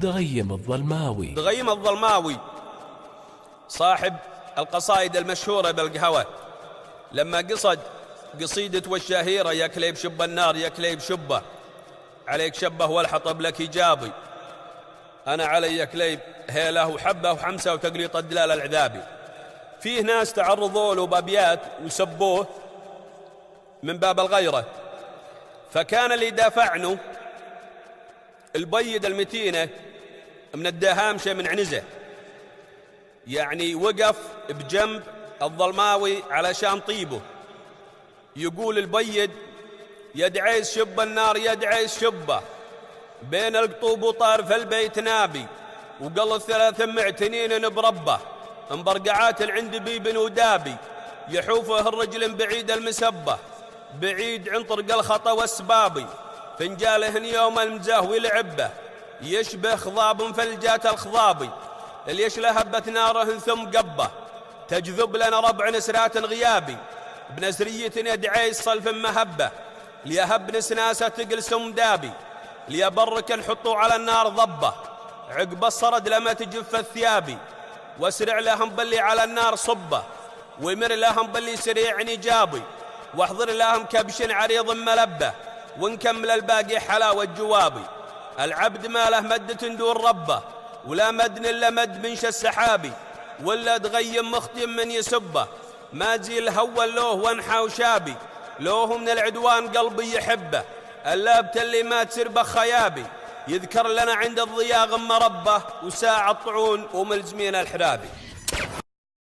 دغيم الظلماوي. دغيم الظلماوي صاحب القصائد المشهورة بالقهوة لما قصد قصيدة والشهيرة يا كليب شب النار يا كليب شبه عليك شبه والحطب لك إيجابي أنا علي يا كليب هيله وحبه وحمسه وتقريط الدلال العذابي. فيه ناس تعرضوا له بأبيات وسبوه من باب الغيرة، فكان اللي دافع عنه البيد المتينة من الدهامشة من عنزة، يعني وقف بجنب الظلماوي علشان طيبه. يقول البيد يد عيس شب النار يد عيس شبه بين القطوب وطار في البيت نابي وقل الثلاث معتنين بربه انبرقعات عند بيب ودابي يحوفه الرجل بعيد المسبه بعيد عن طرق الخطا والسبابي فنجالهن يوم المزهوي لعبه يشبه خضاب فلجات الخضابي اللي يشلهبت ناره ثم قبه تجذب لنا ربع نسرات غيابي بنسرية يدعي صلف مهبه ليهب نسناسة تقل سم دابي ليبرك نحطوا على النار ضبه عقب الصرد لما تجف الثيابي واسرع لهم باللي على النار صبه ويمر لهم باللي سريع نجابي واحضر لهم كبش عريض ملبه ونكمل الباقي حلاوة جوابي. العبد ما له مدة دون ربه ولا مدن إلا مد منش السحابي ولا تغيم مختم من يسبه ما تزيل هو لوه وانحى وشابي لوه من العدوان قلبي يحبه اللابت اللي ما تسربه خيابي يذكر لنا عند الضياء غم ربه وساعة الطعون وملزمين الحرابي.